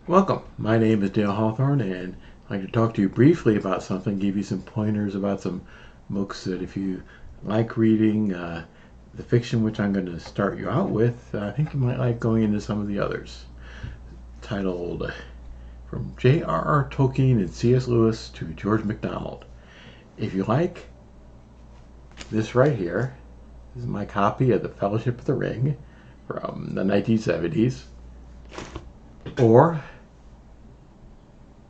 Welcome. My name is Dale Hawthorne, and I'd like to talk to you briefly about something, give you some pointers about some books that if you like reading the fiction, which I'm going to start you out with, I think you might like going into some of the others. Titled From J.R.R. Tolkien and C.S. Lewis to George MacDonald. If you like this right here, this is my copy of The Fellowship of the Ring from the 1970s, or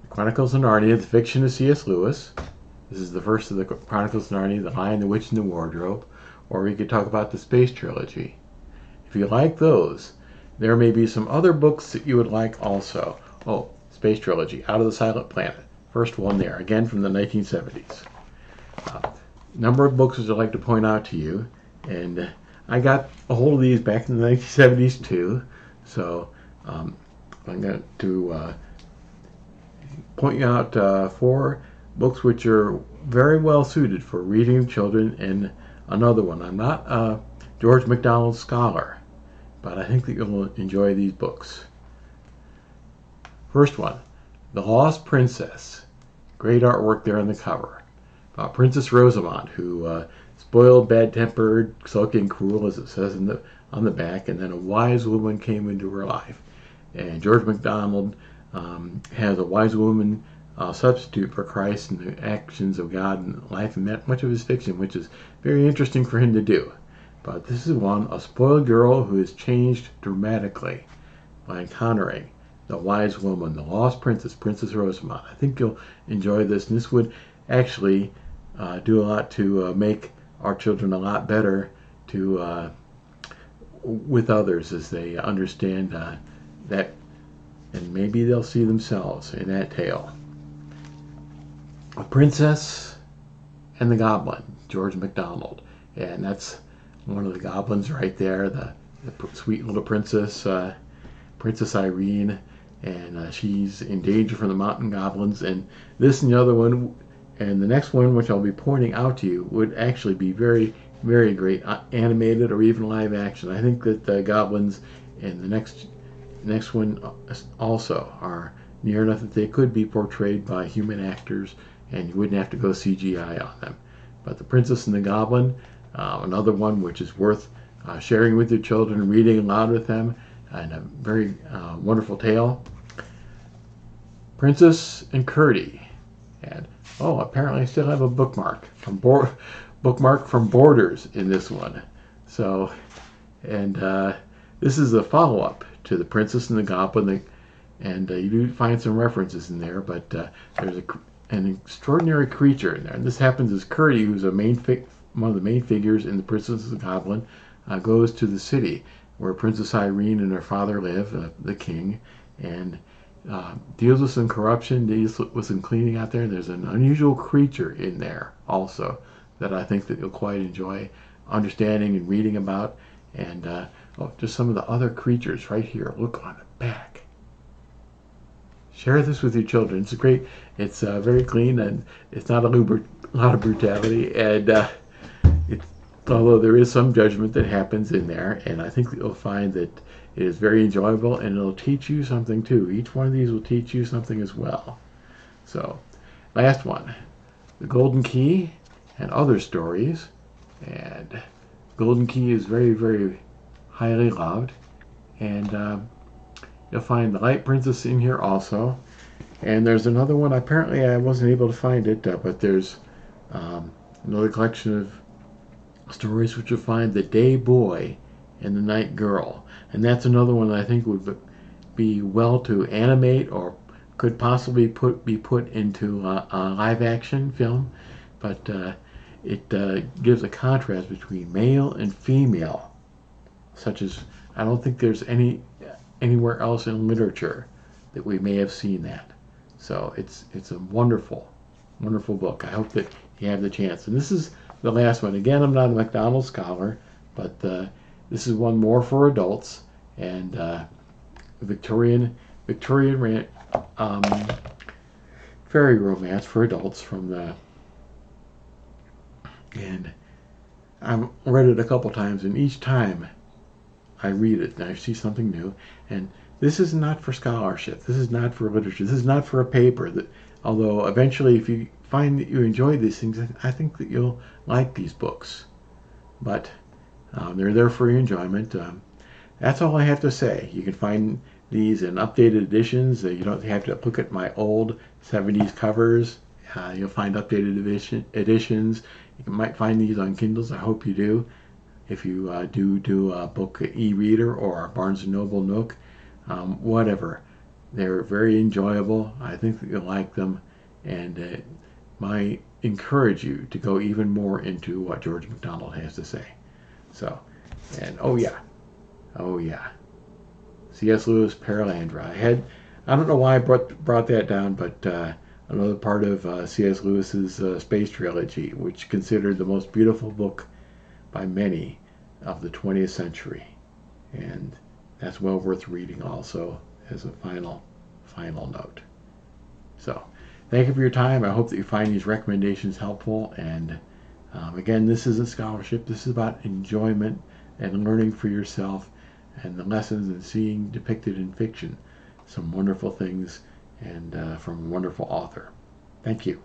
Chronicles of Narnia, the fiction of C.S. Lewis. This is the first of the Chronicles of Narnia, The Lion, the Witch, and the Wardrobe. Or we could talk about the Space Trilogy. If you like those, there may be some other books that you would like also. Oh, Space Trilogy, Out of the Silent Planet. First one there, again from the 1970s. Number of books I'd like to point out to you. And I got a hold of these back in the 1970s too. So I'm going to point you out 4 books which are very well suited for reading to children, and another one. I'm not a George MacDonald scholar, but I think that you'll enjoy these books. First one, The Lost Princess. Great artwork there on the cover. Princess Rosamond, who spoiled, bad-tempered, sulky, and cruel, as it says on the back, and then a wise woman came into her life. And George MacDonald has a wise woman substitute for Christ and the actions of God in life and much of his fiction, which is very interesting for him to do. But this is one, a spoiled girl who is changed dramatically by encountering the wise woman, the lost princess, Princess Rosamond. I think you'll enjoy this, and this would actually do a lot to make our children a lot better to with others as they understand that, and maybe they'll see themselves in that tale. A Princess and the Goblin, George MacDonald. And that's one of the goblins right there, the sweet little princess, Princess Irene, and she's in danger from the mountain goblins. And this and the other one, and the next one, which I'll be pointing out to you, would actually be very, very great animated or even live action. I think that the goblins in the next one also are near enough that they could be portrayed by human actors, and you wouldn't have to go CGI on them. But The Princess and the Goblin, another one which is worth sharing with your children, reading aloud with them, and a very wonderful tale. Princess and Curdie. And apparently I still have a bookmark from Borders in this one. So, and this is a follow-up to The Princess and the Goblin, and you do find some references in there, but there's an extraordinary creature in there. And this happens as Curdie, who's one of the main figures in The Princess and the Goblin, goes to the city where Princess Irene and her father live, the king, and deals with some corruption, deals with some cleaning out there. There's an unusual creature in there also that I think that you'll quite enjoy understanding and reading about. And just some of the other creatures right here. Look on the back. Share this with your children. It's great. It's very clean, and it's not a lot of brutality. And although there is some judgment that happens in there, and I think that you'll find that it is very enjoyable, and it'll teach you something too. Each one of these will teach you something as well. So, last one, The Golden Key and Other Stories. And Golden Key is very, very highly loved. And you'll find The Light Princess in here also. And there's another one, apparently I wasn't able to find it, but there's another collection of stories which you'll find, The Day Boy and The Night Girl. And that's another one that I think would be well to animate, or could possibly be put into a live action film. But it gives a contrast between male and female, such as I don't think there's anywhere else in literature that we may have seen that. So it's a wonderful, wonderful book. I hope that you have the chance. And this is the last one. Again, I'm not a MacDonald scholar, but this is one more for adults, and Victorian fairy romance for adults and I've read it a couple times, and each time I read it and I see something new. And this is not for scholarship. This is not for literature. This is not for a paper. Although eventually, if you find that you enjoy these things, I think that you'll like these books. But they're there for your enjoyment. That's all I have to say. You can find these in updated editions. You don't have to look at my old 70s covers. You'll find updated editions. You might find these on Kindles. I hope you do. If you do a book e-reader or a Barnes & Noble Nook, whatever. They're very enjoyable. I think that you'll like them. And it might encourage you to go even more into what George MacDonald has to say. So, and oh yeah. C.S. Lewis, Perelandra. I don't know why I brought that down, but another part of C.S. Lewis's Space Trilogy, which is considered the most beautiful book by many of the 20th century. And that's well worth reading also as a final note. So, thank you for your time. I hope that you find these recommendations helpful. And again, this isn't scholarship. This is about enjoyment and learning for yourself and the lessons and seeing depicted in fiction some wonderful things and from a wonderful author. Thank you.